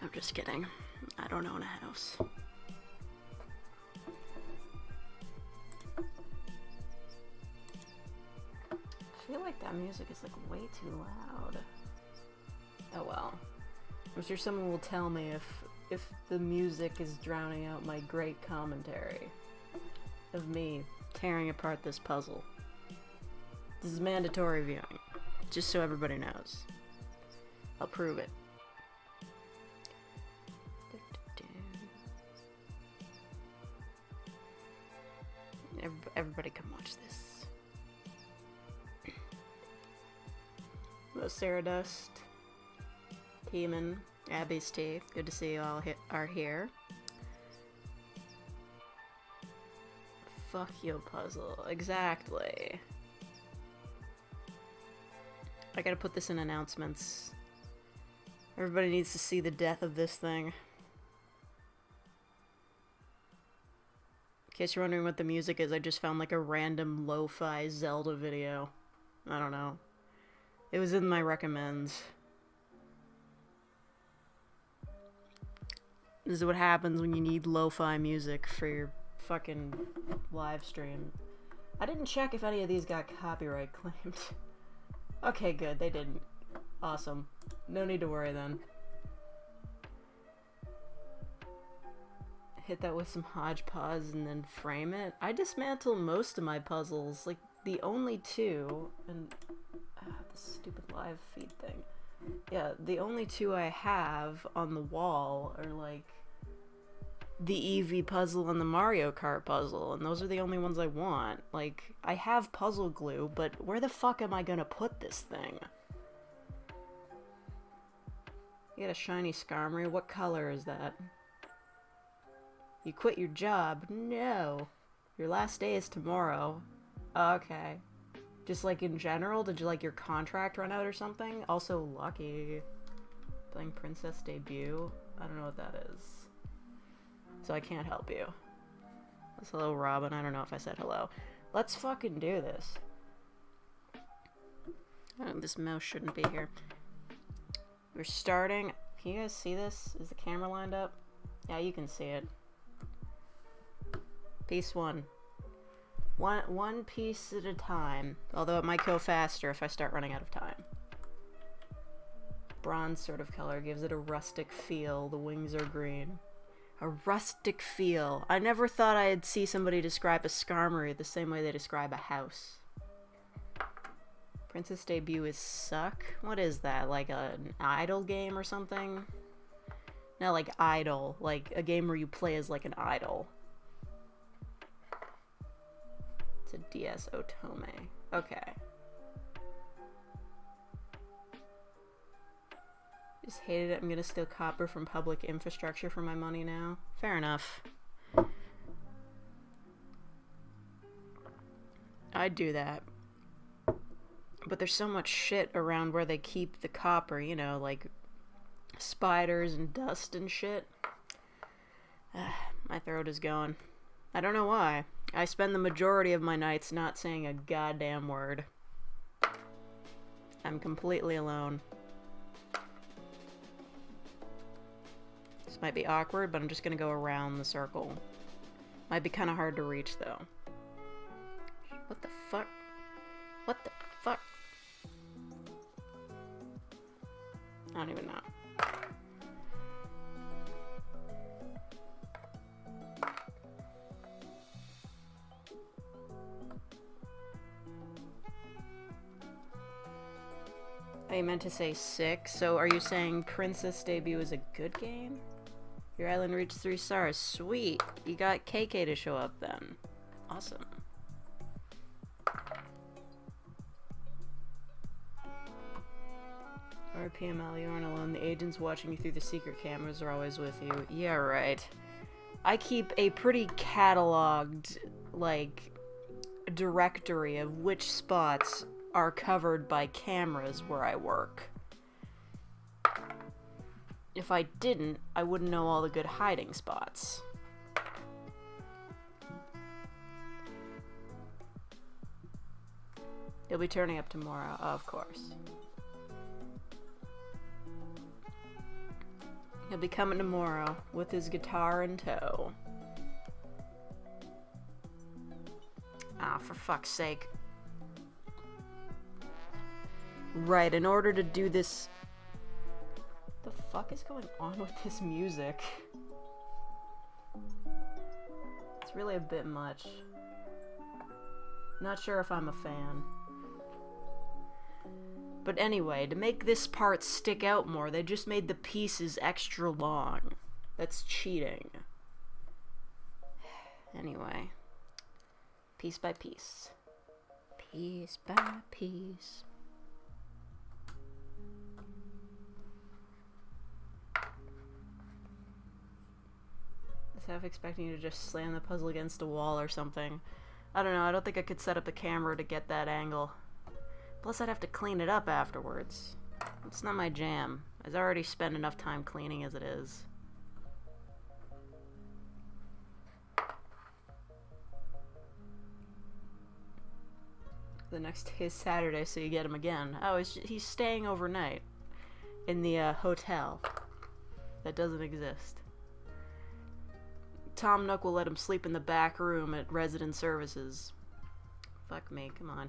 I'm just kidding. I don't own a house. I feel like that music is like way too loud. Oh well. I'm sure someone will tell me if the music is drowning out my great commentary of me tearing apart this puzzle. This is mandatory viewing, just so everybody knows. I'll prove it. Everybody come watch this. Hello, Sarah Dust, Teeman, Abby's Tea. Good to see you all are here. Fuck your puzzle. Exactly. I gotta put this in announcements. Everybody needs to see the death of this thing. In case you're wondering what the music is, I just found like a random lo-fi Zelda video. I don't know. It was in my recommends. This is what happens when you need lo-fi music for your fucking live stream. I didn't check if any of these got copyright claimed. Okay, good. They didn't. Awesome. No need to worry then. Hit that with some hodgepodge and then frame it. I dismantle most of my puzzles. Like, the only two... And... this stupid live feed thing. Yeah, the only two I have on the wall are, like... the Eevee puzzle and the Mario Kart puzzle, and those are the only ones I want. Like, I have puzzle glue, but where the fuck am I gonna put this thing? You got a shiny Skarmory? What color is that? You quit your job? No. Your last day is tomorrow. Okay. Just like in general, did you like your contract run out or something? Also lucky. Playing Princess Debut? I don't know what that is. So I can't help you. That's hello, Robin. I don't know if I said hello. Let's fucking do this. Oh, this mouse shouldn't be here. We're starting. Can you guys see this? Is the camera lined up? Yeah, you can see it. Piece one. One piece at a time. Although it might go faster if I start running out of time. Bronze sort of color gives it a rustic feel. The wings are green. A rustic feel. I never thought I'd see somebody describe a Skarmory the same way they describe a house. Princess Debut is suck? What is that? Like an idol game or something? No, like idol. Like a game where you play as like an idol. It's a DS Otome. Okay. Just hated it. I'm gonna steal copper from public infrastructure for my money now. Fair enough. I'd do that. But there's so much shit around where they keep the copper, you know, like spiders and dust and shit. My throat is going. I don't know why. I spend the majority of my nights not saying a goddamn word. I'm completely alone. This might be awkward, but I'm just gonna go around the circle. Might be kind of hard to reach, though. What the fuck? What the fuck? I don't even know. I meant to say sick, so are you saying Princess Debut is a good game? Your island reached 3 stars. Sweet! You got KK to show up then. Awesome. RPML, you aren't alone. The agents watching you through the secret cameras are always with you. Yeah, right. I keep a pretty cataloged, like, directory of which spots are covered by cameras where I work. If I didn't, I wouldn't know all the good hiding spots. You'll be turning up tomorrow, of course. He'll be coming tomorrow with his guitar in tow. Ah, for fuck's sake. Right, in order to do this... What the fuck is going on with this music? It's really a bit much. Not sure if I'm a fan. But anyway, to make this part stick out more, they just made the pieces extra long. That's cheating. Anyway. Piece by piece. Piece by piece. I was half expecting you to just slam the puzzle against a wall or something. I don't know, I don't think I could set up the camera to get that angle. Plus I'd have to clean it up afterwards. It's not my jam. I've already spent enough time cleaning as it is. The next day is Saturday, so you get him again. Oh, he's staying overnight in the hotel that doesn't exist. Tom Nook will let him sleep in the back room at Resident Services. Fuck me, come on.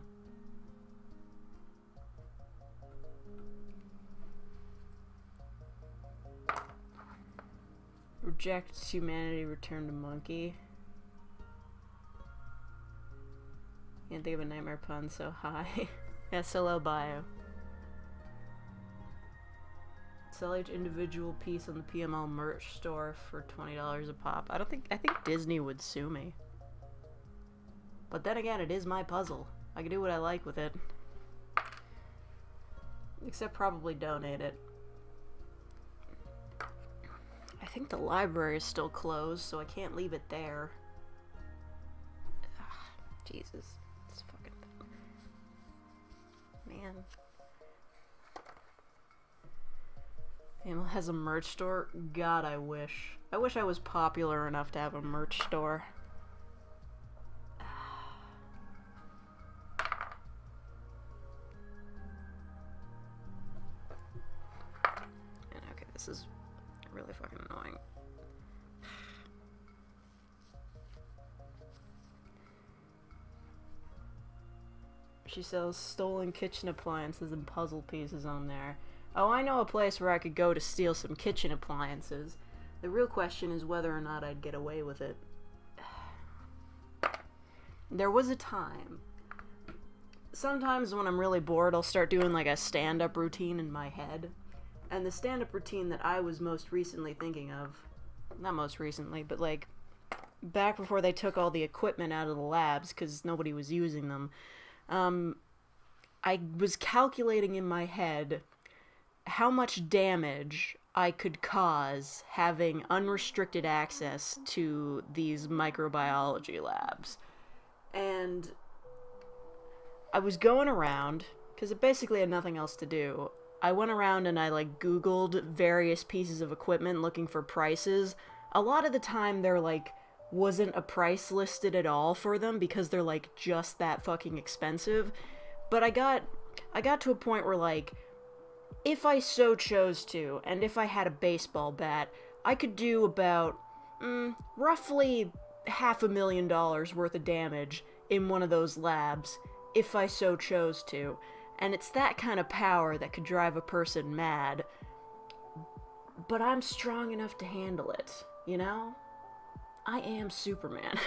Rejects humanity, return to monkey. Can't think of a nightmare pun so high. SLO bio. Sell each individual piece on the PML merch store for $20 a pop. I think Disney would sue me. But then again, it is my puzzle. I can do what I like with it. Except probably donate it. I think the library is still closed, so I can't leave it there. Ugh, Jesus. This fucking thing. Man. Animal has a merch store? God, I wish. I wish I was popular enough to have a merch store. And okay, this is really fucking annoying. She sells stolen kitchen appliances and puzzle pieces on there. Oh, I know a place where I could go to steal some kitchen appliances. The real question is whether or not I'd get away with it. There was a time. Sometimes when I'm really bored, I'll start doing like a stand-up routine in my head. And the stand-up routine that I was most recently thinking of, not most recently, but like back before they took all the equipment out of the labs because nobody was using them, I was calculating in my head how much damage I could cause having unrestricted access to these microbiology labs. And I was going around, because I basically had nothing else to do. I went around and I like Googled various pieces of equipment looking for prices. A lot of the time there like wasn't a price listed at all for them because they're like just that fucking expensive. But I got to a point where like if I so chose to, and if I had a baseball bat, I could do about roughly $500,000 worth of damage in one of those labs if I so chose to. And it's that kind of power that could drive a person mad. But I'm strong enough to handle it, you know? I am Superman.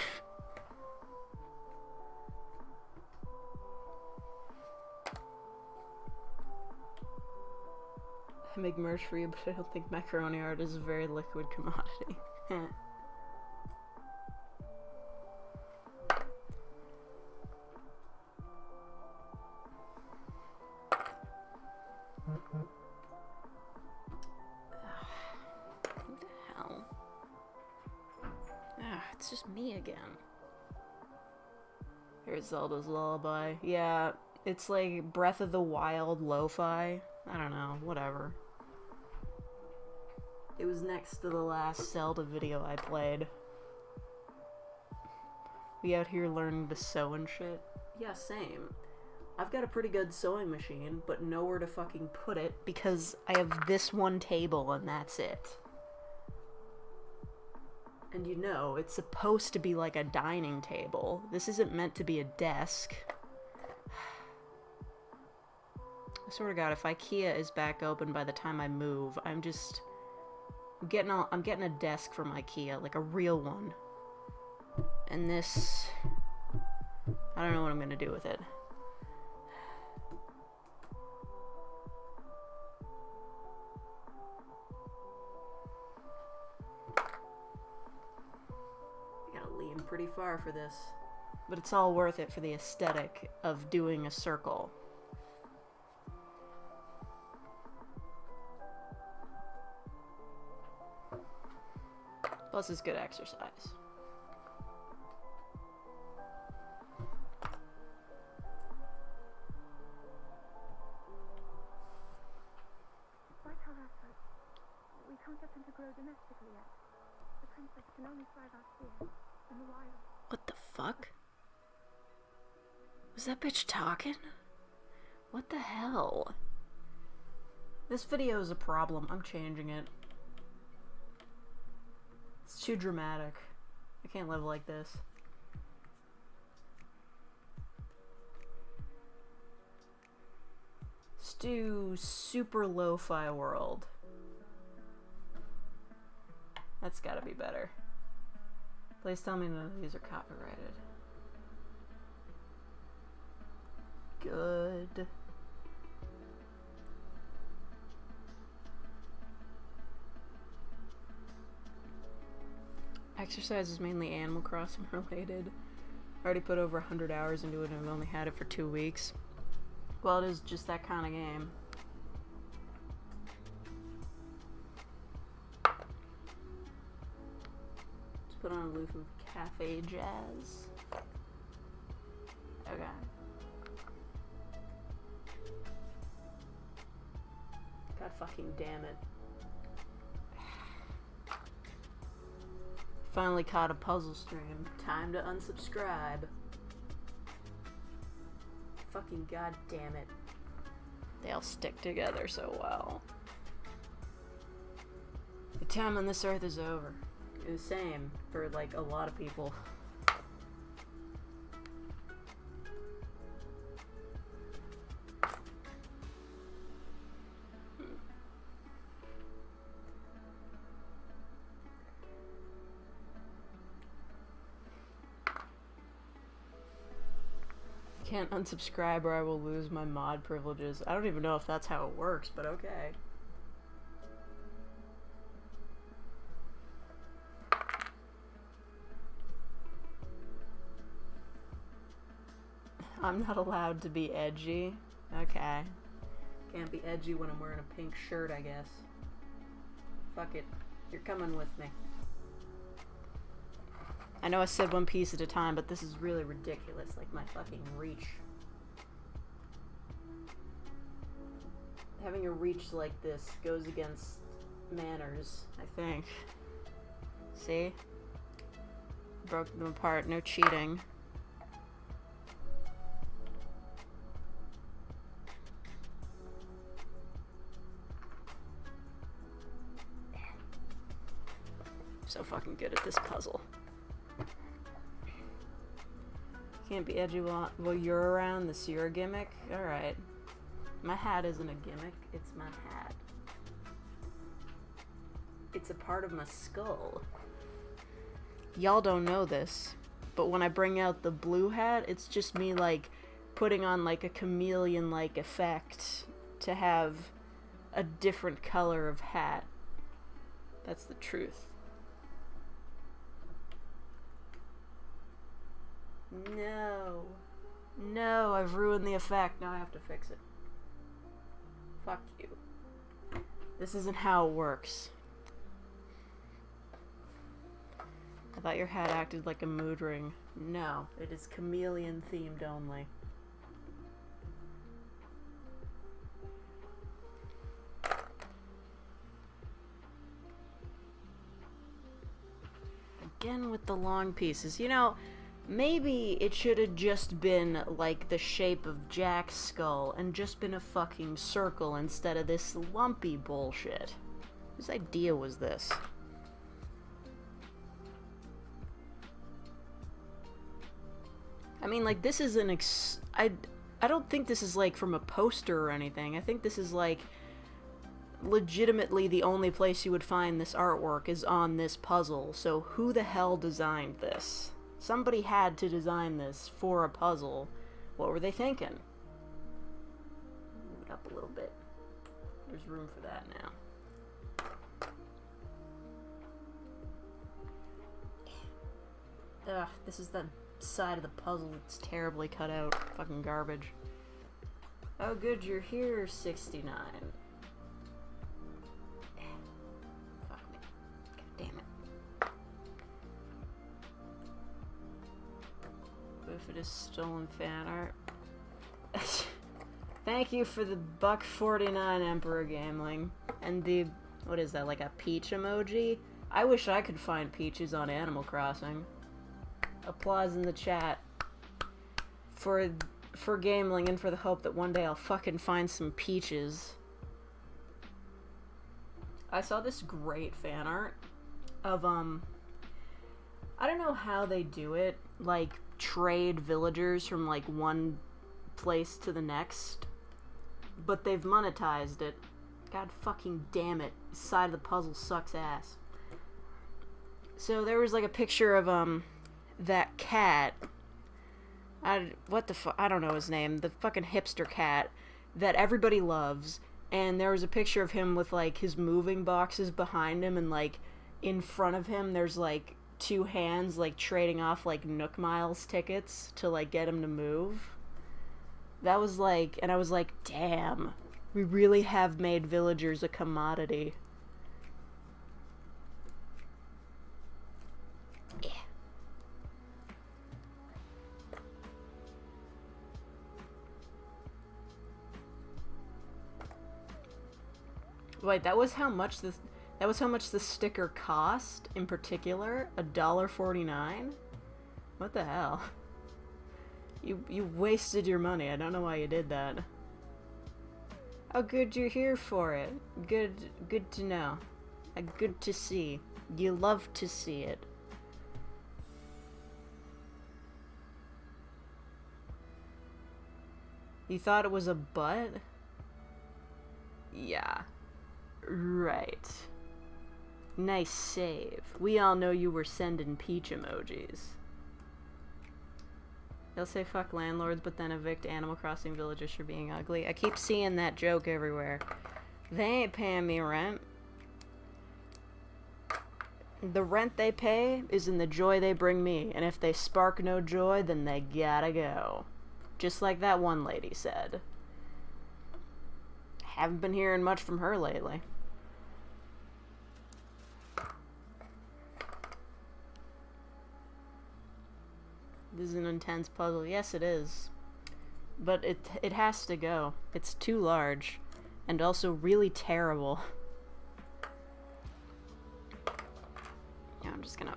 I make merch for you, but I don't think macaroni art is a very liquid commodity. Who the hell? It's just me again. Here's Zelda's Lullaby. Yeah, it's like Breath of the Wild lo-fi. I don't know, whatever. It was next to the last Zelda video I played. We out here learning to sew and shit. Yeah, same. I've got a pretty good sewing machine, but nowhere to fucking put it because I have this one table and that's it. And you know, it's supposed to be like a dining table. This isn't meant to be a desk. I swear to God, if IKEA is back open by the time I move, I'm getting a desk from IKEA, like a real one. And this, I don't know what I'm gonna do with it. I gotta lean pretty far for this. But it's all worth it for the aesthetic of doing a circle. Plus, it's good exercise. Like our efforts, we can't get them to grow domestically yet. The princess can only thrive out here, in the wild. What the fuck? Was that bitch talking? What the hell? This video is a problem. I'm changing it. It's too dramatic. I can't live like this. Let's do super lo-fi world. That's gotta be better. Please tell me none of these are copyrighted. Good. Exercise is mainly Animal Crossing related. I already put over 100 hours into it and I've only had it for 2 weeks. Well, it is just that kind of game. Let's put on a loop of cafe jazz. Okay. God fucking damn it. Finally caught a puzzle stream. Time to unsubscribe. Fucking god damn it. They all stick together so well. The time on this earth is over. The same for like a lot of people. Can't unsubscribe or I will lose my mod privileges. I don't even know if that's how it works, but okay. I'm not allowed to be edgy. Okay. Can't be edgy when I'm wearing a pink shirt, I guess. Fuck it. You're coming with me. I know I said one piece at a time, but this is really ridiculous. Like my fucking reach. Having a reach like this goes against manners, I think. See? Broke them apart. No cheating. So fucking good at this puzzle. Can't be edgy while you're around. This your gimmick? Alright. My hat isn't a gimmick. It's my hat. It's a part of my skull. Y'all don't know this, but when I bring out the blue hat, it's just me, like, putting on, like, a chameleon-like effect to have a different color of hat. That's the truth. No. No, I've ruined the effect. Now I have to fix it. Fuck you. This isn't how it works. I thought your hat acted like a mood ring. No, it is chameleon themed only. Again with the long pieces. You know, maybe it should have just been like the shape of Jack's skull and just been a fucking circle instead of this lumpy bullshit. Whose idea was this? I mean, like, this is an I don't think this is, like, from a poster or anything. I think this is, like, legitimately the only place you would find this artwork is on this puzzle. So who the hell designed this? Somebody had to design this for a puzzle. What were they thinking? Move it up a little bit. There's room for that now. Ugh, this is the side of the puzzle that's terribly cut out. Fucking garbage. Oh good, you're here, 69. Fuck me. God damn it. What if it is stolen fan art? Thank you for the $1.49 Emperor Gameling. And the, what is that, like a peach emoji? I wish I could find peaches on Animal Crossing. Applause in the chat for Gameling and for the hope that one day I'll fucking find some peaches. I saw this great fan art of, I don't know how they do it, like, trade villagers from, like, one place to the next, but they've monetized it. God fucking damn it. This side of the puzzle sucks ass. So there was, like, a picture of, that cat, what the fuck, I don't know his name, the fucking hipster cat that everybody loves, and there was a picture of him with, like, his moving boxes behind him, and, like, in front of him there's, like, two hands, like, trading off, like, Nook Miles tickets to, like, get him to move. That was, like, and I was like, damn, we really have made villagers a commodity. Wait, that was how much the sticker cost in particular? $1.49? What the hell? You wasted your money. I don't know why you did that. Oh, good you're here for it. Good to know. Good to see. You love to see it. You thought it was a butt? Yeah. Right. Nice save. We all know you were sending peach emojis. They'll say fuck landlords, but then evict Animal Crossing villagers for being ugly. I keep seeing that joke everywhere. They ain't paying me rent. The rent they pay is in the joy they bring me, and if they spark no joy, then they gotta go. Just like that one lady said. Haven't been hearing much from her lately. This is an intense puzzle. Yes, it is. But it has to go. It's too large. And also really terrible. Yeah, I'm just gonna...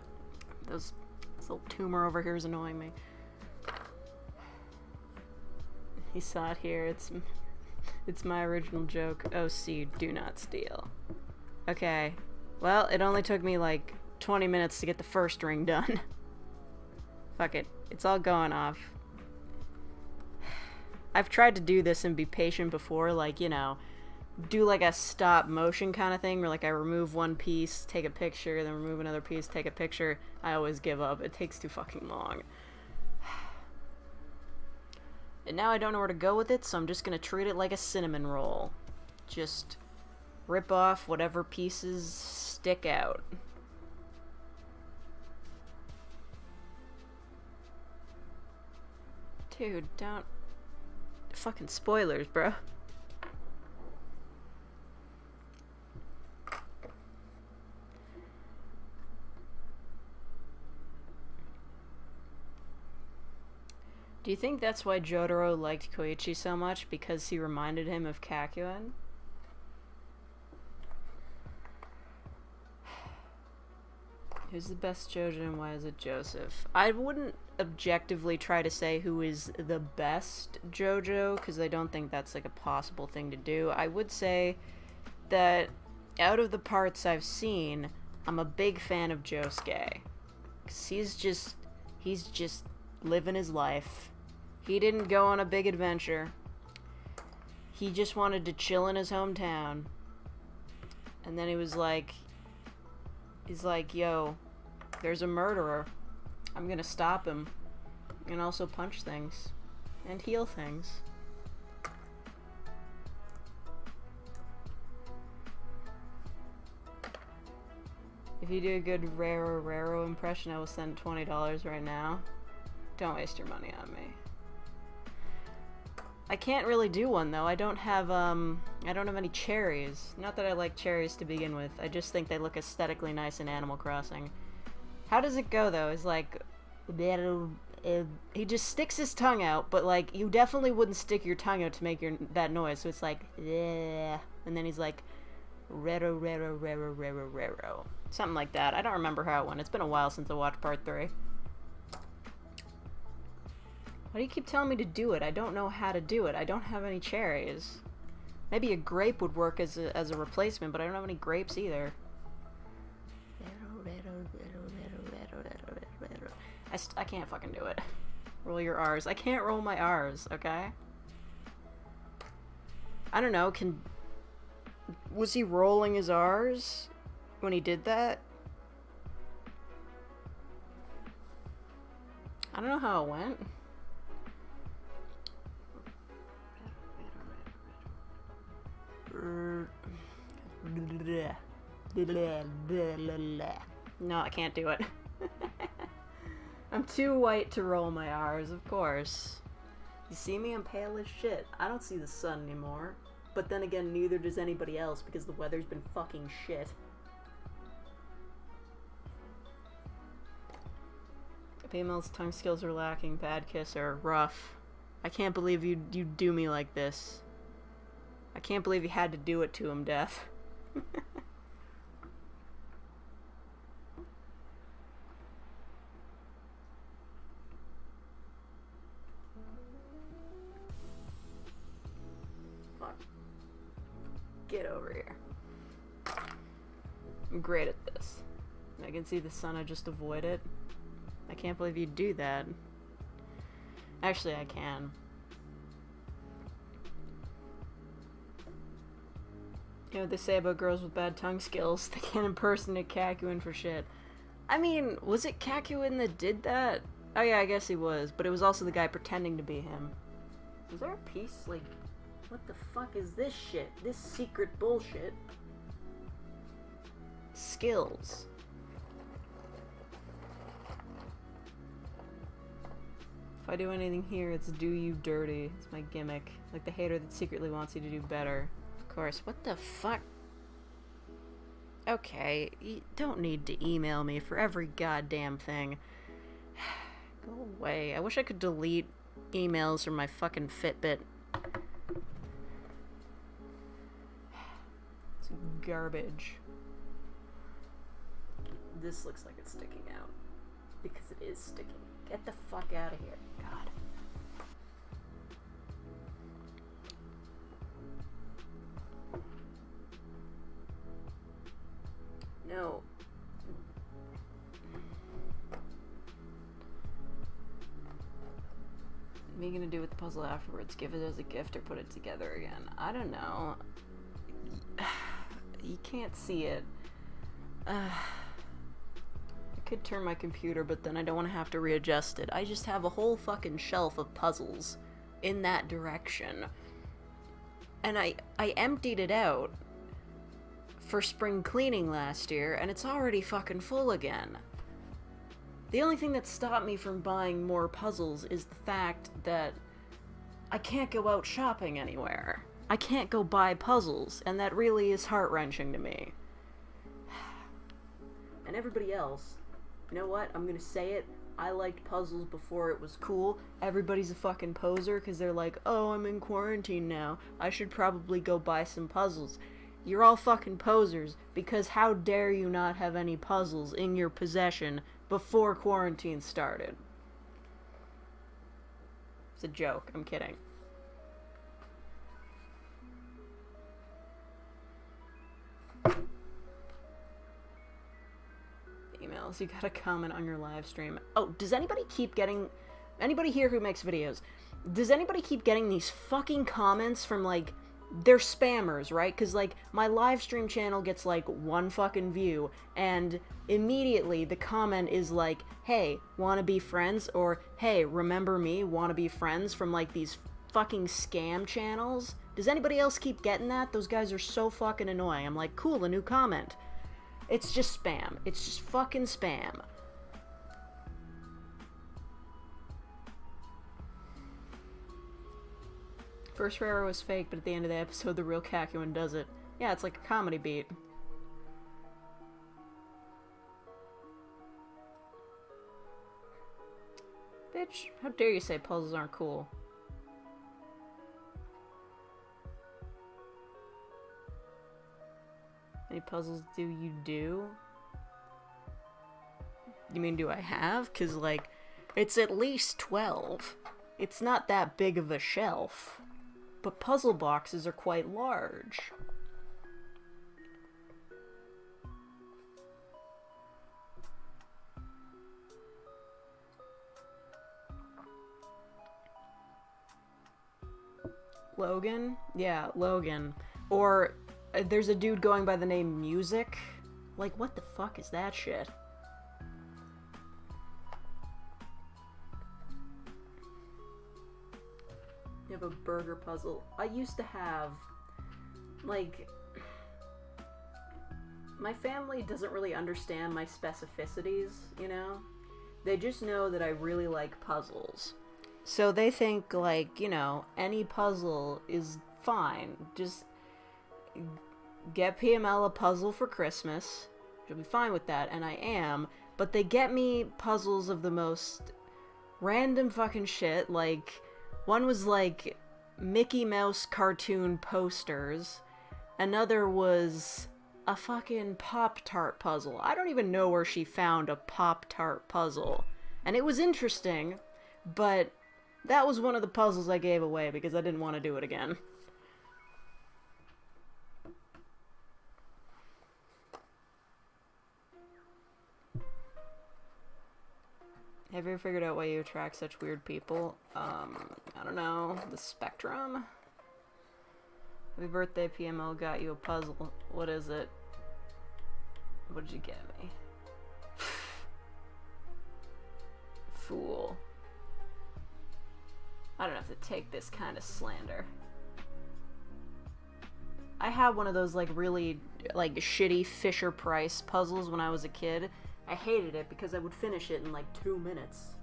This little tumor over here is annoying me. He saw it here. It's my original joke. OC, do not steal. Okay. Well, it only took me like 20 minutes to get the first ring done. Fuck it. It's all going off. I've tried to do this and be patient before, like, you know, do like a stop motion kind of thing where like I remove one piece, take a picture, then remove another piece, take a picture. I always give up. It takes too fucking long. And now I don't know where to go with it, so I'm just gonna treat it like a cinnamon roll. Just rip off whatever pieces stick out. Dude, don't... Fucking spoilers, bro. Do you think that's why Jotaro liked Koichi so much? Because he reminded him of Kakyoin? Who's the best JoJo and why is it Joseph? I wouldn't objectively try to say who is the best JoJo, because I don't think that's like a possible thing to do. I would say that out of the parts I've seen, I'm a big fan of Josuke. Because he's just living his life. He didn't go on a big adventure. He just wanted to chill in his hometown. And then he's like, yo, there's a murderer. I'm gonna stop him. And also punch things. And heal things. If you do a good Raro impression, I will send $20 right now. Don't waste your money on me. I can't really do one though. I don't have any cherries. Not that I like cherries to begin with. I just think they look aesthetically nice in Animal Crossing. How does it go though? It's like he just sticks his tongue out, but like you definitely wouldn't stick your tongue out to make that noise. So it's like and then he's like rero rero rero rero rero. Something like that. I don't remember how it went. It's been a while since I watched part 3. Why do you keep telling me to do it? I don't know how to do it. I don't have any cherries. Maybe a grape would work as a replacement, but I don't have any grapes either. I can't fucking do it. Roll your R's. I can't roll my R's, okay? I don't know, was he rolling his R's when he did that? I don't know how it went. No, I can't do it. I'm too white to roll my R's, of course. You see me? I'm pale as shit. I don't see the sun anymore. But then again, neither does anybody else because the weather's been fucking shit. Female's tongue skills are lacking. Bad kisser. Rough. I can't believe you do me like this. I can't believe you had to do it to him, Death. Fuck. Get over here. I'm great at this. I can see the sun, I just avoid it. I can't believe you'd do that. Actually, I can. You know what they say about girls with bad tongue skills? They can't impersonate Kakuin for shit. I mean, was it Kakuin that did that? Oh yeah, I guess he was, but it was also the guy pretending to be him. Was there a piece, like, what the fuck is this shit? This secret bullshit? Skills. If I do anything here, it's do you dirty. It's my gimmick. Like the hater that secretly wants you to do better. Of course. What the fuck? Okay, you don't need to email me for every goddamn thing. Go away. I wish I could delete emails from my fucking Fitbit. It's garbage. This looks like it's sticking out. Because it is sticking. Get the fuck out of here. God. No. What are you gonna do with the puzzle afterwards? Give it as a gift or put it together again? I don't know. You can't see it. I could turn my computer, but then I don't want to have to readjust it. I just have a whole fucking shelf of puzzles in that direction. And I emptied it out for spring cleaning last year, and it's already fucking full again. The only thing that stopped me from buying more puzzles is the fact that I can't go out shopping anywhere. I can't go buy puzzles, and that really is heart-wrenching to me. And everybody else, you know what? I'm gonna say it. I liked puzzles before it was cool. Everybody's a fucking poser because they're like, oh, I'm in quarantine now. I should probably go buy some puzzles. You're all fucking posers because how dare you not have any puzzles in your possession before quarantine started? It's a joke. I'm kidding. Emails. You gotta comment on your live stream. Oh, does anybody keep getting Anybody here who makes videos, does anybody keep getting these fucking comments from, like, they're spammers, right? Because, like, my live stream channel gets, like, 1 fucking view, and immediately the comment is like, hey, wanna be friends? Or, hey, remember me, wanna be friends? From, like, these fucking scam channels. Does anybody else keep getting that? Those guys are so fucking annoying. I'm like, cool, a new comment. It's just spam. It's just fucking spam. First Rara was fake, but at the end of the episode, the real Kakuin does it. Yeah, it's like a comedy beat. Bitch, how dare you say puzzles aren't cool? Any puzzles do you do? You mean do I have? 'Cause, like, it's at least 12. It's not that big of a shelf. But puzzle boxes are quite large. Logan? Yeah, Logan. Or there's a dude going by the name Music. Like, what the fuck is that shit? You have a burger puzzle. I used to have, like, my family doesn't really understand my specificities, you know? They just know that I really like puzzles. So they think, like, you know, any puzzle is fine. Just get PML a puzzle for Christmas. She'll be fine with that, and I am. But they get me puzzles of the most random fucking shit, like, one was, like, Mickey Mouse cartoon posters. Another was a fucking Pop-Tart puzzle. I don't even know where she found a Pop-Tart puzzle. And it was interesting, but that was one of the puzzles I gave away because I didn't want to do it again. Have you ever figured out why you attract such weird people? I don't know. The spectrum? Happy birthday, PML got you a puzzle. What is it? What did you get me? Fool. I don't have to take this kind of slander. I had one of those, like, really, like, shitty Fisher-Price puzzles when I was a kid. I hated it because I would finish it in, like, 2 minutes.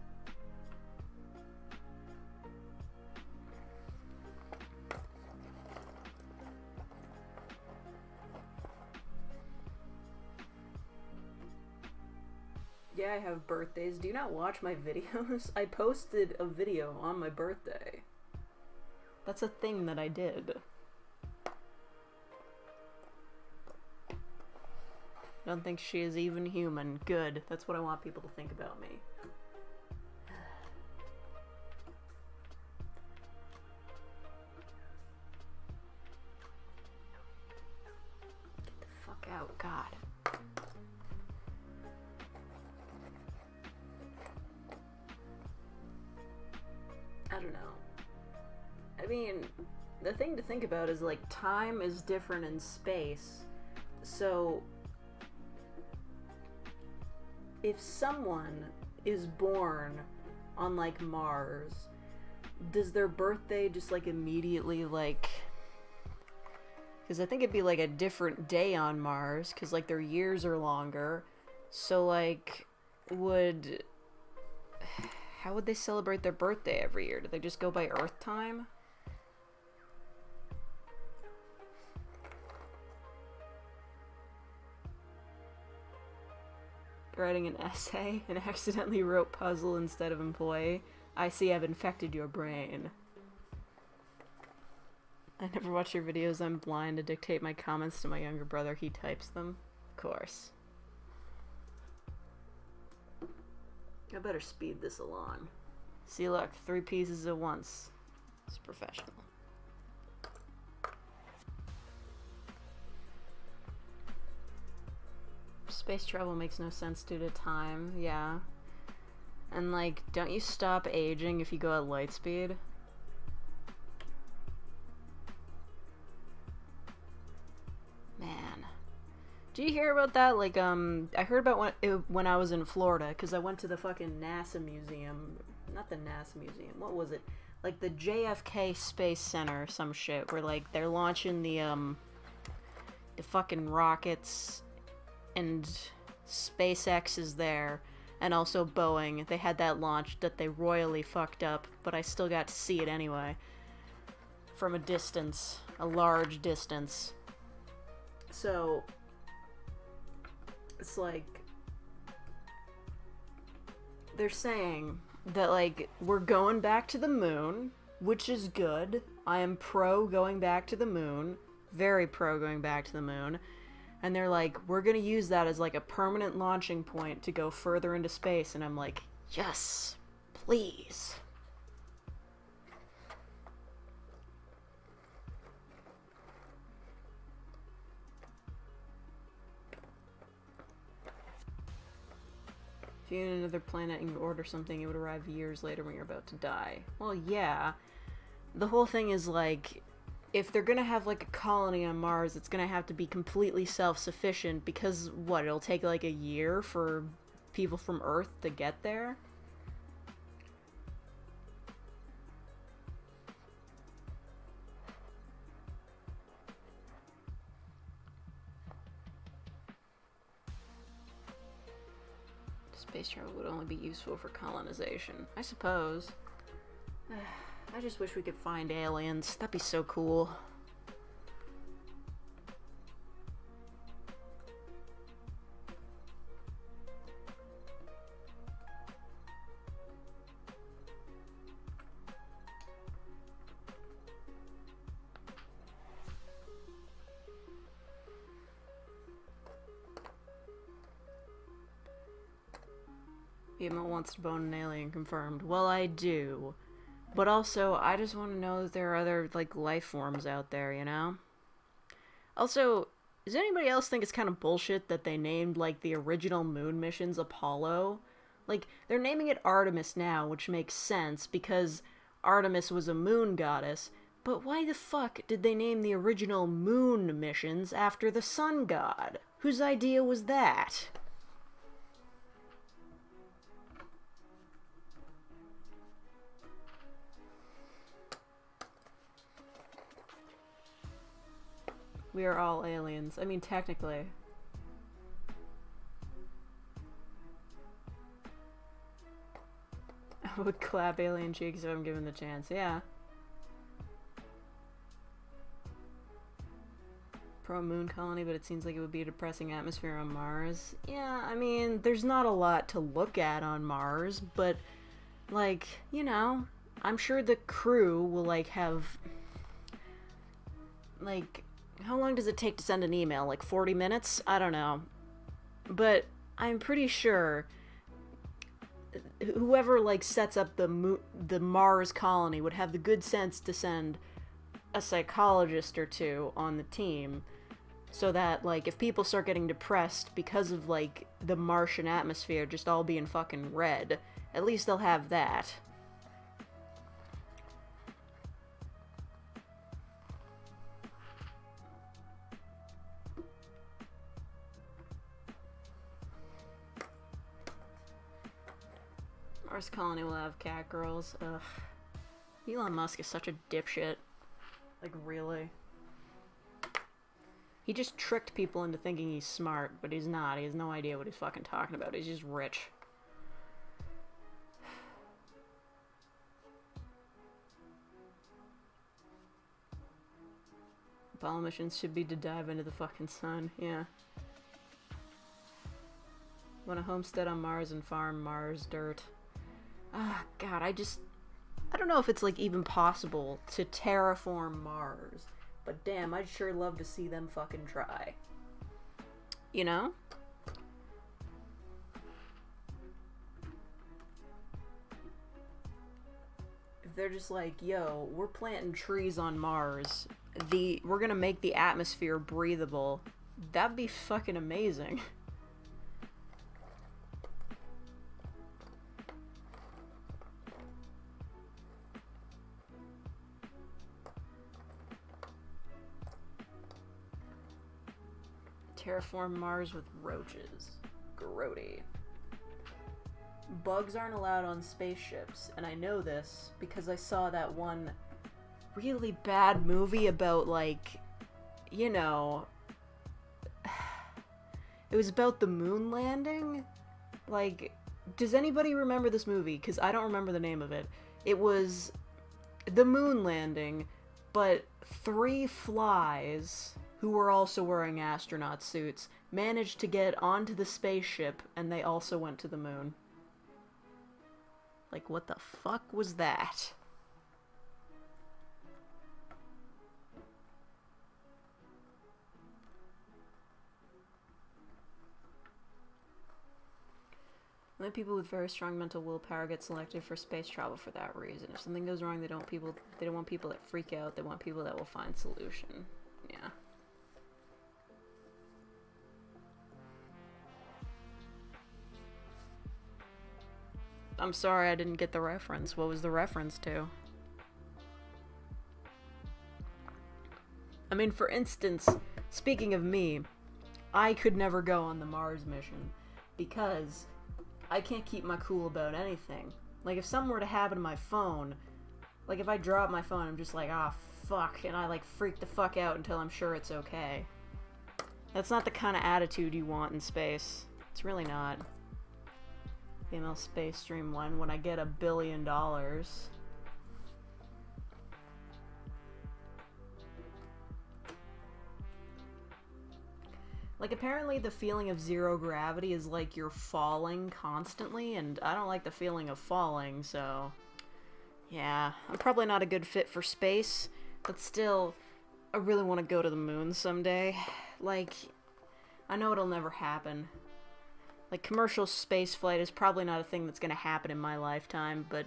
Yeah, I have birthdays. Do you not watch my videos? I posted a video on my birthday. That's a thing that I did. Don't think she is even human. Good. That's what I want people to think about me. Get the fuck out, God. I don't know. I mean, the thing to think about is, like, time is different in space. So if someone is born on, like, Mars, does their birthday just, like, immediately, like... Because I think it'd be, like, a different day on Mars, because, like, their years are longer. So, like, how would they celebrate their birthday every year? Do they just go by Earth time? Writing an essay and accidentally wrote puzzle instead of employee. I see I've infected your brain. I never watch your videos. I'm blind to dictate my comments to my younger brother. He types them. Of course. I better speed this along. See, look, 3 pieces at once. It's professional. Space travel makes no sense due to time, yeah. And, like, don't you stop aging if you go at light speed? Man. Do you hear about that? Like, I heard about when I was in Florida, because I went to the fucking NASA museum. Not the NASA museum. What was it? Like, the JFK Space Center or some shit, where, like, they're launching the fucking rockets, and SpaceX is there. And also Boeing. They had that launch that they royally fucked up, but I still got to see it anyway. From a distance. A large distance. So, it's like, they're saying that, like, we're going back to the moon, which is good. I am pro going back to the moon. Very pro going back to the moon. And they're like, we're gonna use that as, like, a permanent launching point to go further into space. And I'm like, yes, please. If you're in another planet and you order something, it would arrive years later when you're about to die. Well, yeah. The whole thing is, like, if they're gonna have, like, a colony on Mars, it's gonna have to be completely self-sufficient, because, what, it'll take, like, a year for people from Earth to get there? Space travel would only be useful for colonization. I suppose. I just wish we could find aliens. That'd be so cool. Emo wants to bone an alien confirmed. Well, I do. But also, I just want to know that there are other, like, life forms out there, you know? Also, does anybody else think it's kind of bullshit that they named, like, the original moon missions Apollo? Like, they're naming it Artemis now, which makes sense, because Artemis was a moon goddess, but why the fuck did they name the original moon missions after the sun god? Whose idea was that? We are all aliens. I mean, technically. I would clap alien cheeks if I'm given the chance, yeah. Pro moon colony, but it seems like it would be a depressing atmosphere on Mars. Yeah, I mean, there's not a lot to look at on Mars, but, like, you know, I'm sure the crew will, like, have, like, how long does it take to send an email? Like 40 minutes? I don't know. But I'm pretty sure whoever, like, sets up the Mars colony would have the good sense to send a psychologist or two on the team, so that, like, if people start getting depressed because of, like, the Martian atmosphere just all being fucking red, at least they'll have that. Mars colony will have cat girls. Ugh. Elon Musk is such a dipshit. Like, really? He just tricked people into thinking he's smart, but he's not. He has no idea what he's fucking talking about. He's just rich. Apollo missions should be to dive into the fucking sun. Yeah. Want a homestead on Mars and farm Mars dirt. Ah, God, I don't know if it's, like, even possible to terraform Mars. But damn, I'd sure love to see them fucking try. You know? If they're just like, yo, we're planting trees on Mars. We're gonna make the atmosphere breathable. That'd be fucking amazing. Terraform Mars with roaches. Grody. Bugs aren't allowed on spaceships, and I know this because I saw that one really bad movie about, like, you know, it was about the moon landing. Like, does anybody remember this movie? Because I don't remember the name of it. It was the moon landing, but 3 flies, who were also wearing astronaut suits, managed to get onto the spaceship, and they also went to the moon. Like, what the fuck was that? Only people with very strong mental willpower get selected for space travel for that reason. If something goes wrong, they don't want people that freak out. They want people that will find solution. Yeah. I'm sorry I didn't get the reference. What was the reference to? I mean, for instance, speaking of me, I could never go on the Mars mission because I can't keep my cool about anything. Like, if something were to happen to my phone, like, if I drop my phone, I'm just like, ah, fuck, and I, like, freak the fuck out until I'm sure it's okay. That's not the kind of attitude you want in space. It's really not. Female Space Stream 1, when I get $1 billion. Like, apparently the feeling of zero gravity is like you're falling constantly, and I don't like the feeling of falling, so yeah, I'm probably not a good fit for space, but still, I really want to go to the moon someday. Like, I know it'll never happen. Like, commercial space flight is probably not a thing that's gonna happen in my lifetime, but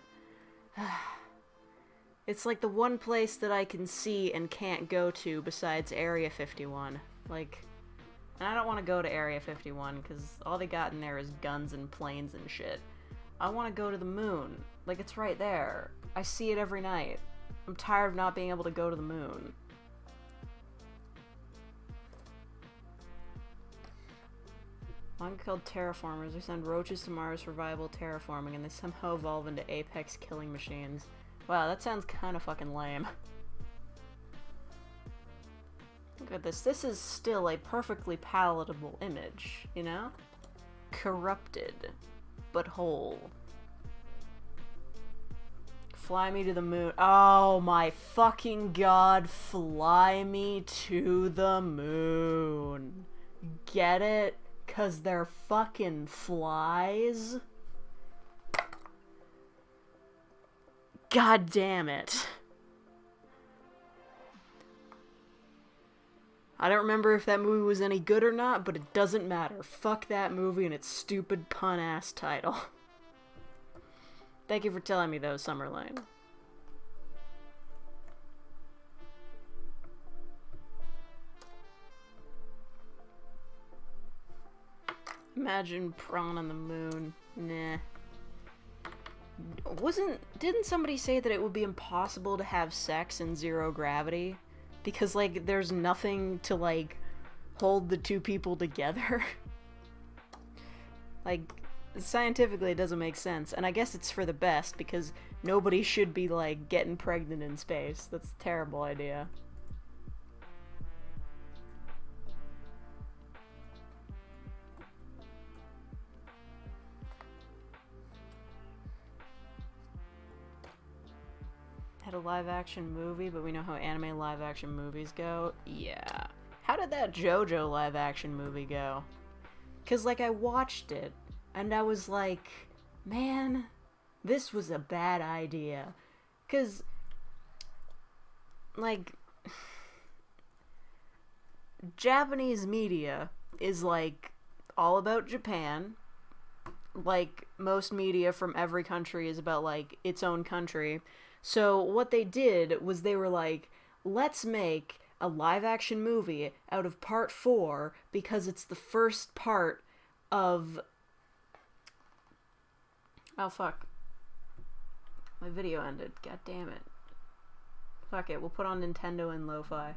it's like the one place that I can see and can't go to besides Area 51. Like, and I don't want to go to Area 51, because all they got in there is guns and planes and shit. I want to go to the moon. Like, it's right there. I see it every night. I'm tired of not being able to go to the moon. Manga called Terraformers. They send roaches to Mars for viable terraforming, and they somehow evolve into apex killing machines. Wow, that sounds kind of fucking lame. Look at this. This is still a perfectly palatable image, you know? Corrupted, but whole. Fly me to the moon. Oh my fucking god, fly me to the moon. Get it? 'Cause they're fucking flies? God damn it. I don't remember if that movie was any good or not, but it doesn't matter. Fuck that movie and its stupid pun-ass title. Thank you for telling me though, Summerlane. Imagine prawn on the moon. Nah. Didn't somebody say that it would be impossible to have sex in zero gravity? Because, like, there's nothing to, like, hold the two people together. Like, scientifically it doesn't make sense. And I guess it's for the best, because nobody should be, like, getting pregnant in space. That's a terrible idea. Had a live-action movie, but we know how anime live-action movies go. Yeah. How did that JoJo live-action movie go? Because, like, I watched it, and I was like, man, this was a bad idea. Because, like, Japanese media is, like, all about Japan. Like, most media from every country is about, like, its own country. So what they did was they were like, let's make a live-action movie out of part 4 because it's the first part of... Oh, fuck. My video ended. God damn it. Fuck it, we'll put on Nintendo and Lo-Fi.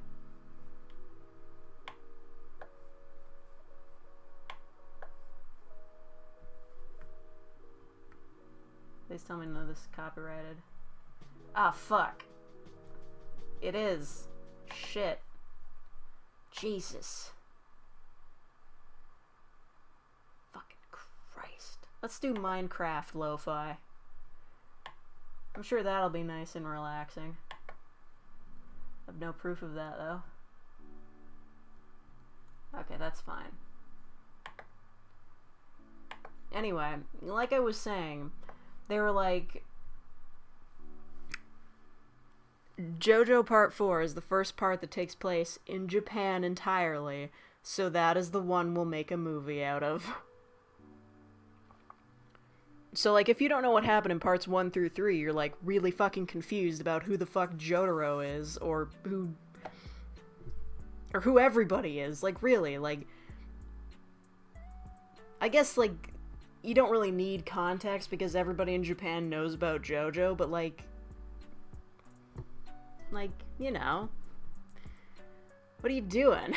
Please tell me none of this is copyrighted. Ah, fuck. It is. Shit. Jesus. Fucking Christ. Let's do Minecraft lo-fi. I'm sure that'll be nice and relaxing. I have no proof of that, though. Okay, that's fine. Anyway, like I was saying, they were like, JoJo Part 4 is the first part that takes place in Japan entirely, so that is the one we'll make a movie out of. So, like, if you don't know what happened in parts 1 through 3, you're, like, really fucking confused about who the fuck Jotaro is, or who everybody is. Like, really, like, I guess, like, you don't really need context because everybody in Japan knows about JoJo, but, like, you know, what are you doing?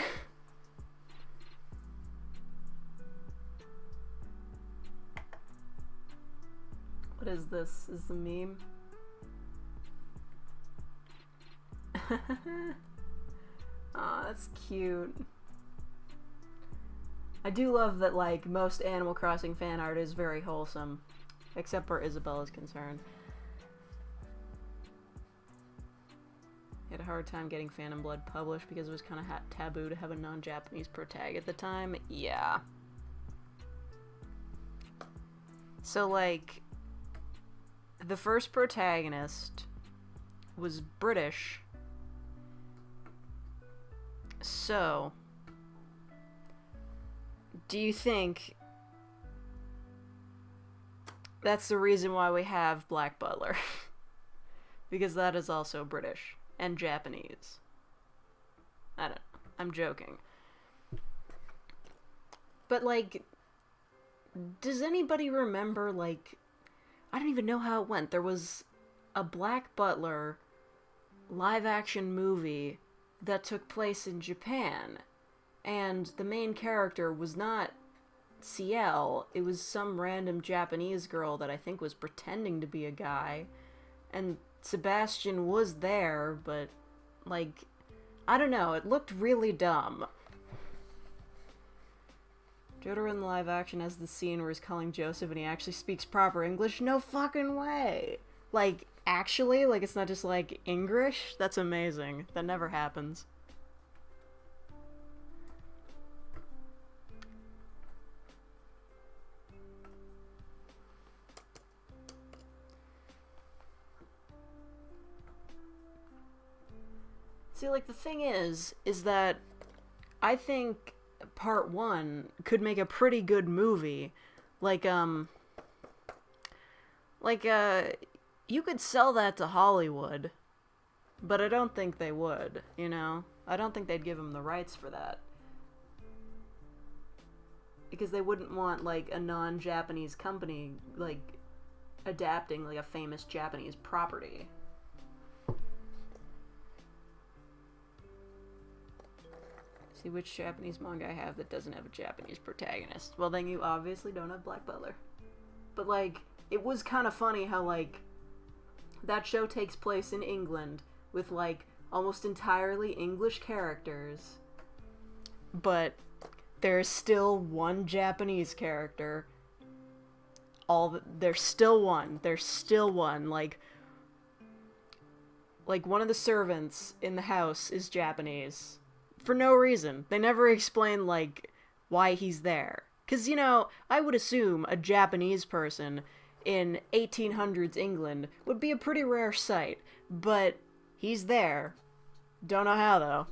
What is this? Is the meme? Aw, that's cute. I do love that, like, most Animal Crossing fan art is very wholesome. Except where Isabelle is concerned. I had a hard time getting Phantom Blood published because it was kind of taboo to have a non-Japanese protag at the time. Yeah. So, like, the first protagonist was British. So, do you think that's the reason why we have Black Butler? Because that is also British and Japanese. I don't know. I'm joking. But, like, does anybody remember, like, I don't even know how it went. There was a Black Butler live-action movie that took place in Japan, and the main character was not CL, it was some random Japanese girl that I think was pretending to be a guy, and Sebastian was there, but, like, I don't know, it looked really dumb. Jotaro in the live action has the scene where he's calling Joseph and he actually speaks proper English? No fucking way! Like, actually? Like, it's not just, like, English? That's amazing. That never happens. See, like, the thing is that I think part 1 could make a pretty good movie. Like, you could sell that to Hollywood, but I don't think they would, you know? I don't think they'd give them the rights for that. Because they wouldn't want, like, a non-Japanese company, like, adapting, like, a famous Japanese property. See which Japanese manga I have that doesn't have a Japanese protagonist. Well, then you obviously don't have Black Butler. But, like, it was kind of funny how, like, that show takes place in England with, like, almost entirely English characters. But there's still one Japanese character. There's still one. Like, one of the servants in the house is Japanese. For no reason. They never explain, like, why he's there. Because, you know, I would assume a Japanese person in 1800s England would be a pretty rare sight. But he's there. Don't know how, though.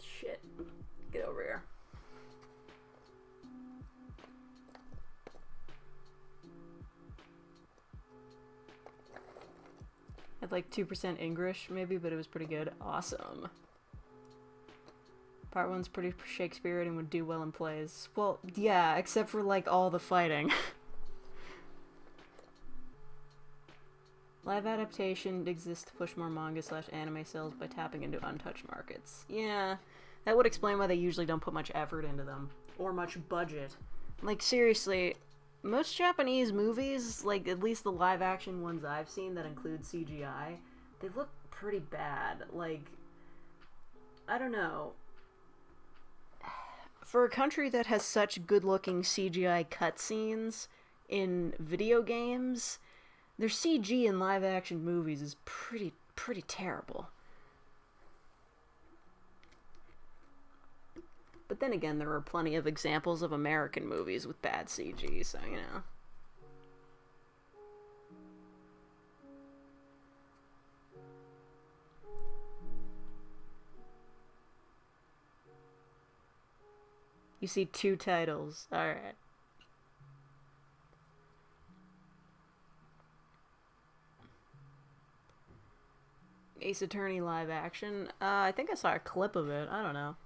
Shit. Get over here. Had like 2% English, maybe, but it was pretty good. Awesome. Part 1's pretty Shakespearean and would do well in plays. Well, yeah, except for, like, all the fighting. Live adaptation exists to push more manga slash anime sales by tapping into untouched markets. Yeah, that would explain why they usually don't put much effort into them. Or much budget. Like, seriously, most Japanese movies, like, at least the live action ones I've seen that include CGI, they look pretty bad. Like, I don't know. For a country that has such good-looking CGI cutscenes in video games, their CG in live-action movies is pretty terrible. But then again, there are plenty of examples of American movies with bad CG, so, you know. You see 2 titles. Alright. Ace Attorney live action. I think I saw a clip of it. I don't know.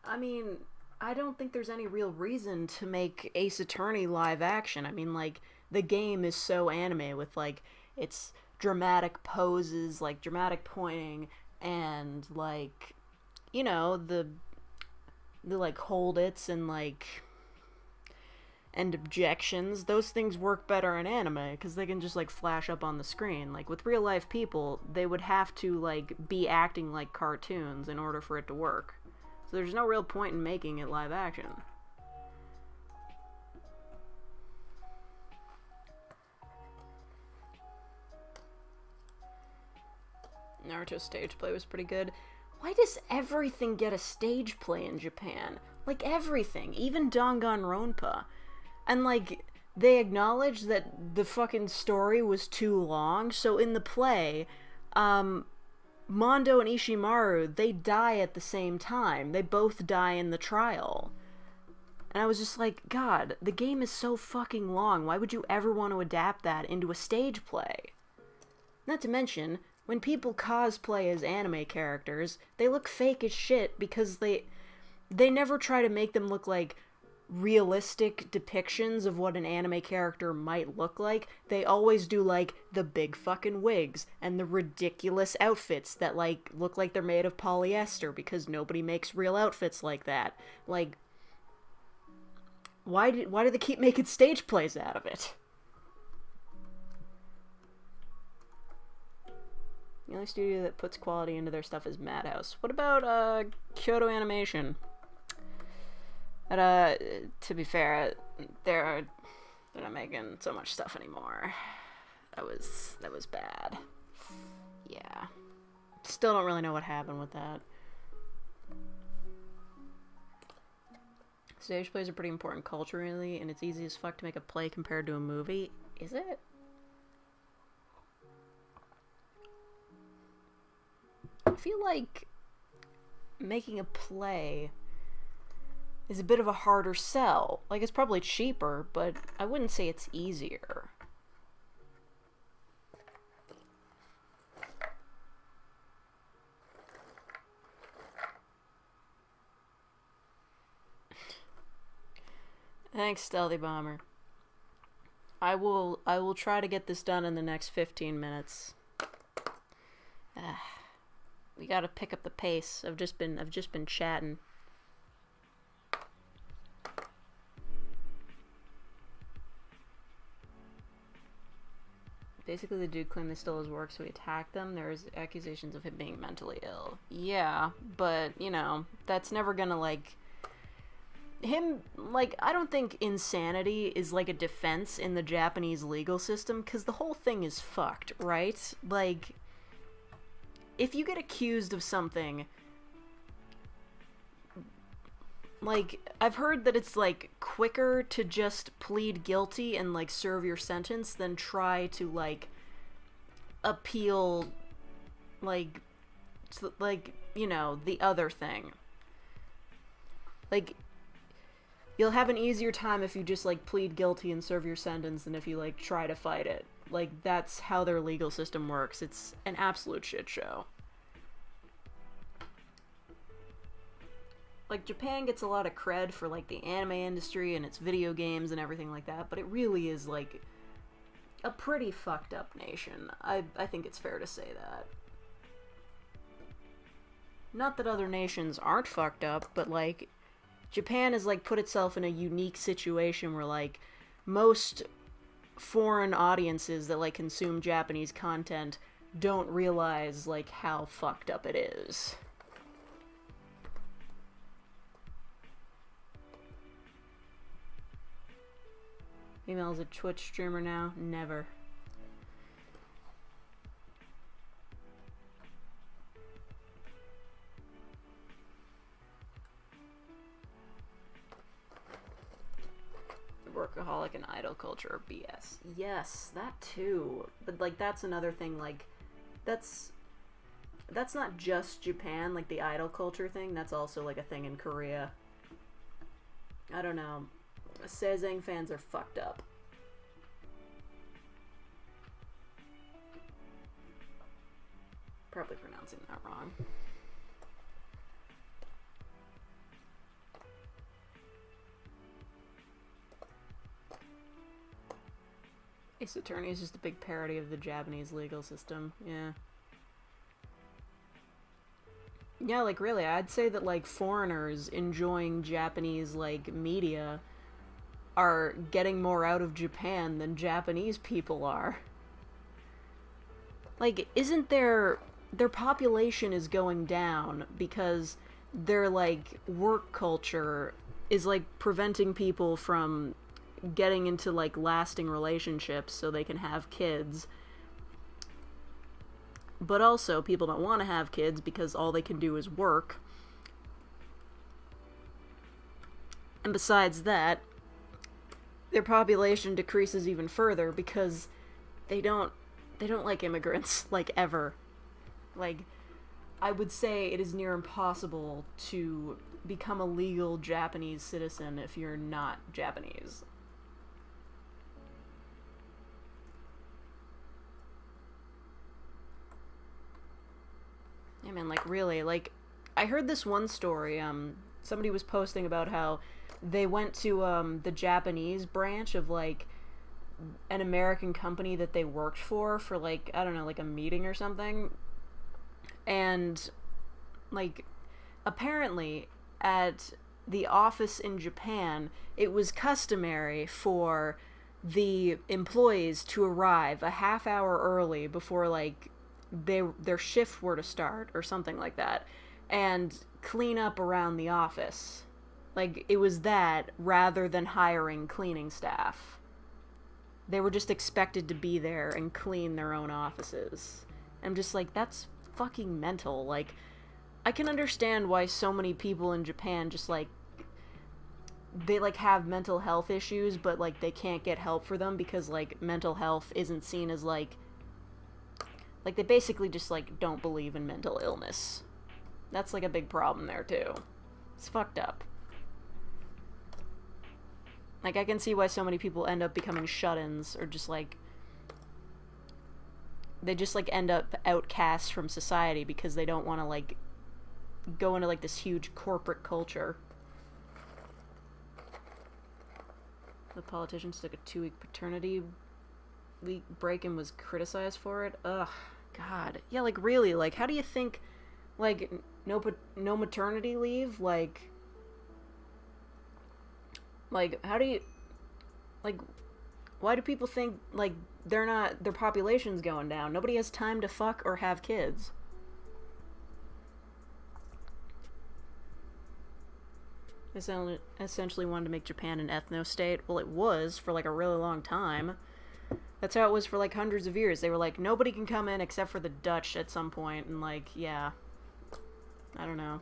I mean, I don't think there's any real reason to make Ace Attorney live action. I mean, like, the game is so anime with, like, its dramatic poses, like, dramatic pointing, and, like, you know, the like, hold-its and, like, and objections. Those things work better in anime, because they can just, like, flash up on the screen. Like, with real-life people, they would have to, like, be acting like cartoons in order for it to work. So there's no real point in making it live action. Naruto's stage play was pretty good. Why does everything get a stage play in Japan? Like, everything. Even Danganronpa. And, like, they acknowledge that the fucking story was too long, so in the play, Mondo and Ishimaru, they die at the same time. They both die in the trial. And I was just like, God, the game is so fucking long. Why would you ever want to adapt that into a stage play? Not to mention, when people cosplay as anime characters, they look fake as shit because they never try to make them look like realistic depictions of what an anime character might look like. They always do, like, the big fucking wigs and the ridiculous outfits that, like, look like they're made of polyester because nobody makes real outfits like that. Like, why do they keep making stage plays out of it? The only studio that puts quality into their stuff is Madhouse. What about, Kyoto Animation? But, to be fair, they're not making so much stuff anymore. That was bad. Yeah. Still don't really know what happened with that. Stage plays are pretty important culturally, and it's easy as fuck to make a play compared to a movie. Is it? I feel like making a play is a bit of a harder sell. Like, it's probably cheaper, but I wouldn't say it's easier. Thanks, Stealthy Bomber. I will try to get this done in the next 15 minutes. We gotta pick up the pace. I've just been chatting. Basically, the dude claimed they stole his work, so he attacked them. There's accusations of him being mentally ill. Yeah, but, you know, that's never gonna, like... Him, like, I don't think insanity is, like, a defense in the Japanese legal system, because the whole thing is fucked, right? Like, if you get accused of something... Like, I've heard that it's, like, quicker to just plead guilty and, like, serve your sentence than try to, like, appeal, like, you know, the other thing. Like, you'll have an easier time if you just, like, plead guilty and serve your sentence than if you, like, try to fight it. Like, that's how their legal system works. It's an absolute shit show. Like, Japan gets a lot of cred for, like, the anime industry and its video games and everything like that, but it really is, like, a pretty fucked up nation. I think it's fair to say that. Not that other nations aren't fucked up, but, like, Japan has, like, put itself in a unique situation where, like, most foreign audiences that, like, consume Japanese content don't realize, like, how fucked up it is. Female's a Twitch streamer now? Never. Workaholic and idol culture are BS. Yes, that too. But, like, that's another thing, like, that's not just Japan, like, the idol culture thing, that's also, like, a thing in Korea. I don't know. Sezeng fans are fucked up. Probably pronouncing that wrong. Ace Attorney is just a big parody of the Japanese legal system. Yeah. Yeah, like, really, I'd say that, like, foreigners enjoying Japanese, like, media are getting more out of Japan than Japanese people are. Like, isn't their population is going down because their, like, work culture is, like, preventing people from getting into, like, lasting relationships so they can have kids. But also, people don't want to have kids because all they can do is work. And besides that, their population decreases even further because they don't like immigrants, like, ever. Like, I would say it is near impossible to become a legal Japanese citizen if you're not Japanese. Yeah, man, like, really, like, I heard this one story, somebody was posting about how they went to, the Japanese branch of, like, an American company that they worked for, like, I don't know, like, a meeting or something, and, like, apparently, at the office in Japan, it was customary for the employees to arrive a half hour early before, like, their shift were to start, or something like that, and clean up around the office. Like, it was that, rather than hiring cleaning staff. They were just expected to be there and clean their own offices. I'm just like, that's fucking mental. Like, I can understand why so many people in Japan just, like, they, like, have mental health issues, but, like, they can't get help for them because, like, mental health isn't seen as, like, they basically just, like, don't believe in mental illness. That's, like, a big problem there, too. It's fucked up. Like, I can see why so many people end up becoming shut-ins, or just, like, they just, like, end up outcasts from society because they don't want to, like, go into, like, this huge corporate culture. The politicians took a 2-week paternity week break and was criticized for it. Ugh, God. Yeah, like, really, like, how do you think, like, no maternity leave? Like, how do you, like, why do people think, like, their population's going down? Nobody has time to fuck or have kids. Essentially wanted to make Japan an ethno-state. Well, it was for, like, a really long time. That's how it was for, like, hundreds of years. They were like, nobody can come in except for the Dutch at some point, and, like, yeah. I don't know.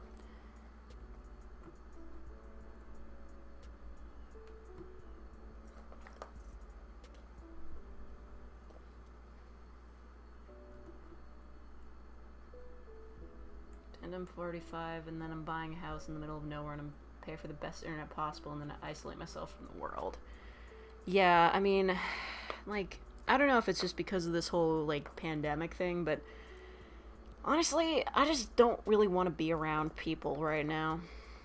And I'm 45, and then I'm buying a house in the middle of nowhere, and I'm pay for the best internet possible, and then I isolate myself from the world. Yeah, I mean, like, I don't know if it's just because of this whole, like, pandemic thing, but honestly, I just don't really want to be around people right now.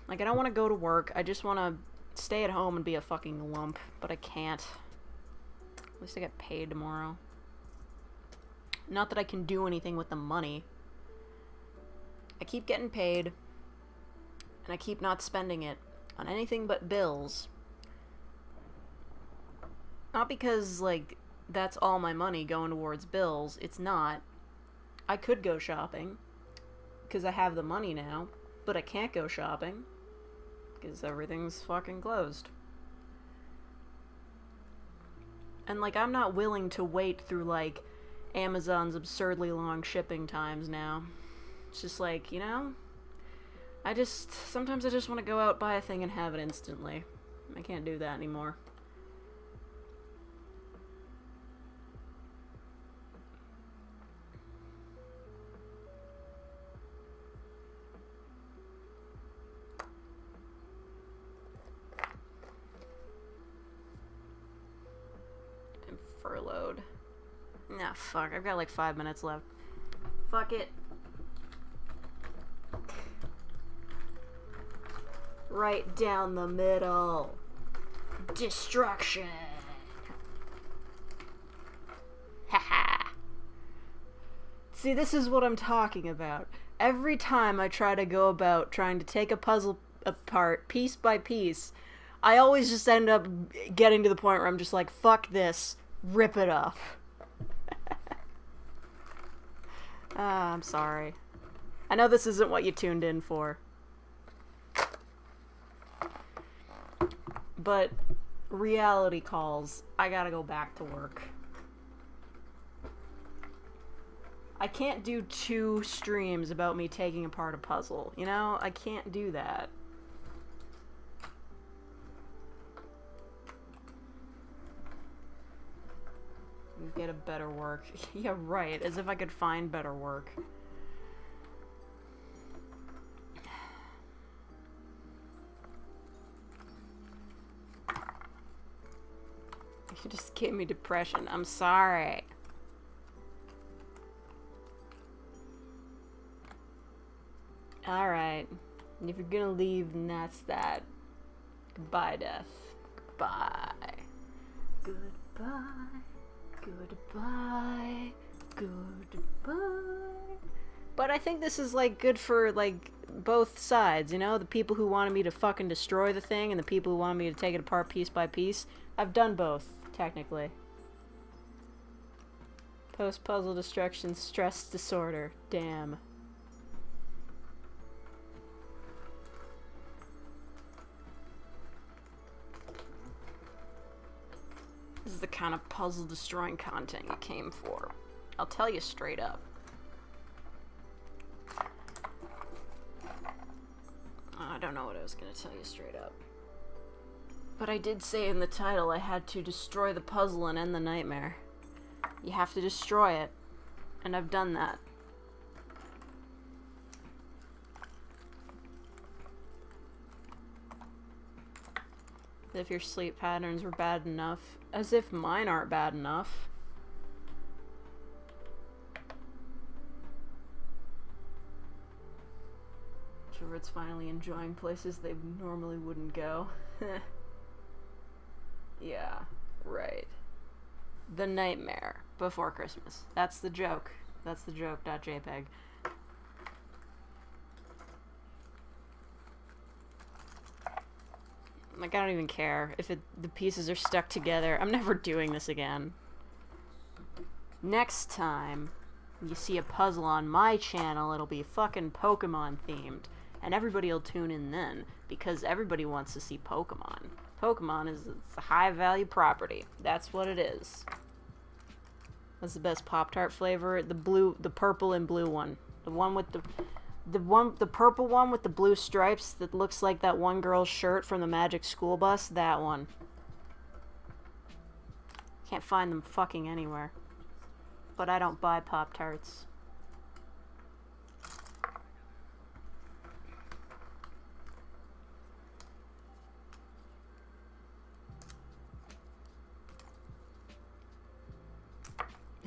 Like, I don't want to go to work. I just want to stay at home and be a fucking lump, but I can't. At least I get paid tomorrow. Not that I can do anything with the money. I keep getting paid, and I keep not spending it on anything but bills. Not because, like, that's all my money going towards bills. It's not. I could go shopping, because I have the money now, but I can't go shopping, because everything's fucking closed. And, like, I'm not willing to wait through, like, Amazon's absurdly long shipping times now. It's just like, you know, sometimes I just want to go out, buy a thing, and have it instantly. I can't do that anymore. I'm furloughed. Nah, fuck, I've got like 5 minutes left. Fuck it. Right down the middle. Destruction. Haha. See, this is what I'm talking about. Every time I try to go about trying to take a puzzle apart piece by piece, I always just end up getting to the point where I'm just like, fuck this, rip it off. I'm sorry. I know this isn't what you tuned in for. But reality calls. I gotta go back to work. I can't do 2 streams about me taking apart a puzzle. You know? I can't do that. Get a better work. Yeah, right. As if I could find better work. You just gave me depression. I'm sorry. Alright. If you're gonna leave, then that's that. Goodbye, death. Goodbye. Goodbye. Goodbye. Goodbye. But I think this is, like, good for, like, both sides, you know? The people who wanted me to fucking destroy the thing and the people who wanted me to take it apart piece by piece. I've done both, technically. Post-puzzle destruction, stress disorder. Damn. This is the kind of puzzle-destroying content you came for. I'll tell you straight up. I don't know what I was gonna tell you straight up. But I did say in the title I had to destroy the puzzle and end the nightmare. You have to destroy it. And I've done that. As if your sleep patterns were bad enough. As if mine aren't bad enough. Introverts finally enjoying places they normally wouldn't go. Yeah, right. The nightmare before Christmas. That's the joke. That's the joke.jpg. Like, I don't even care if the pieces are stuck together. I'm never doing this again. Next time you see a puzzle on my channel, it'll be fucking Pokemon themed. And everybody will tune in then, because everybody wants to see Pokemon. Pokemon is a high-value property. That's what it is. What's the best Pop-Tart flavor? The purple and blue one. The one with the purple one with the blue stripes that looks like that one girl's shirt from the Magic School Bus. That one. Can't find them fucking anywhere. But I don't buy Pop-Tarts.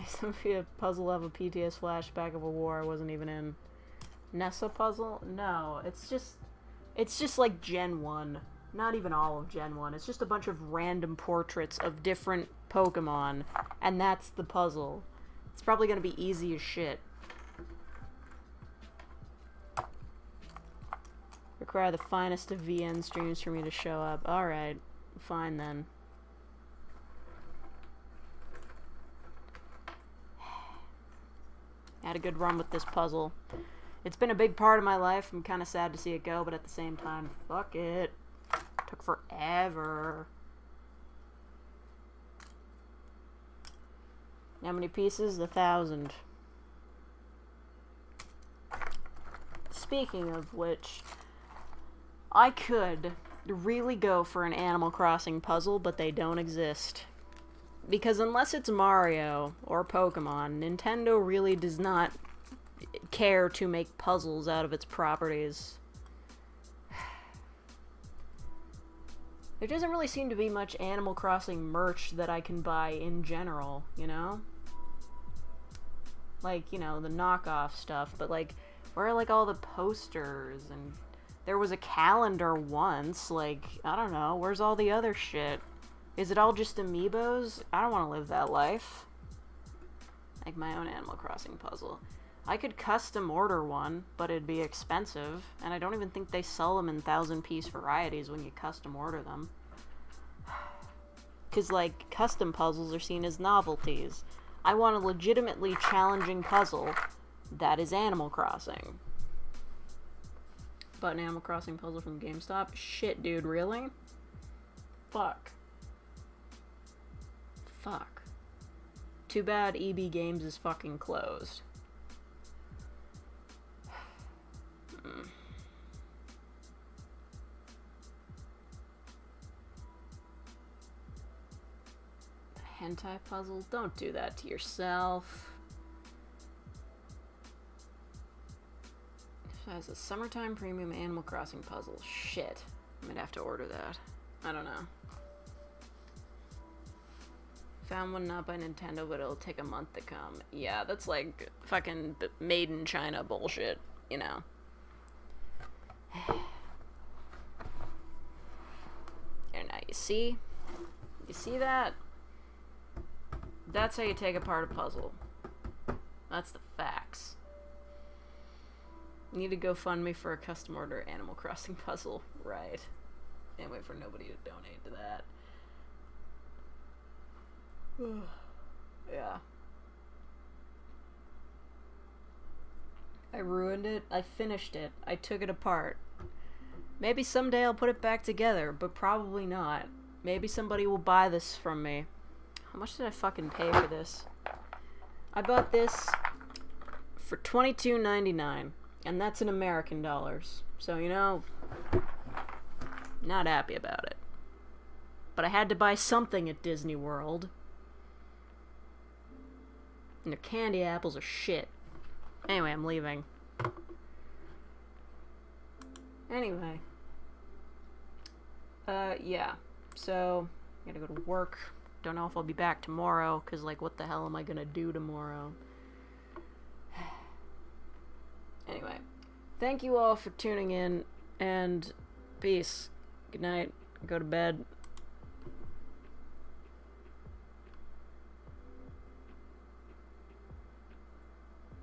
Some puzzle of a PTS flashback of a war I wasn't even in. Nessa puzzle? No, it's just like Gen 1. Not even all of Gen 1. It's just a bunch of random portraits of different Pokemon, and that's the puzzle. It's probably gonna be easy as shit. Require the finest of VN streams for me to show up. Alright, fine then. Had a good run with this puzzle. It's been a big part of my life. I'm kind of sad to see it go, but at the same time, fuck it. Took forever. How many pieces? 1,000. Speaking of which, I could really go for an Animal Crossing puzzle, but they don't exist. Because unless it's Mario or Pokemon, Nintendo really does not care to make puzzles out of its properties. There doesn't really seem to be much Animal Crossing merch that I can buy in general, you know? Like, you know, the knockoff stuff, but like, where are like all the posters? And there was a calendar once, like, I don't know, where's all the other shit? Is it all just amiibos? I don't want to live that life. Like my own Animal Crossing puzzle. I could custom order one, but it'd be expensive, and I don't even think they sell them in 1,000-piece varieties when you custom order them. Because, like, custom puzzles are seen as novelties. I want a legitimately challenging puzzle that is Animal Crossing. But an Animal Crossing puzzle from GameStop? Shit, dude, really? Fuck. Fuck. Too bad EB Games is fucking closed. The hentai puzzle? Don't do that to yourself. It has a summertime premium Animal Crossing puzzle. Shit. I might have to order that. I don't know. Found one not by Nintendo, but it'll take a month to come. Yeah, that's like fucking made in China bullshit, you know. Here, now you see? You see that? That's how you take apart a puzzle. That's the facts. You need to go fund me for a custom order Animal Crossing puzzle. Right. Can't wait for nobody to donate to that. Yeah. I ruined it. I finished it. I took it apart. Maybe someday I'll put it back together, but probably not. Maybe somebody will buy this from me. How much did I fucking pay for this? I bought this for $22.99, and that's in American dollars. So, you know, not happy about it. But I had to buy something at Disney World. And their candy apples are shit. Anyway, I'm leaving. Anyway. Yeah. So, I gotta go to work. Don't know if I'll be back tomorrow, because, like, what the hell am I gonna do tomorrow? Anyway. Thank you all for tuning in, and peace. Good night. Go to bed.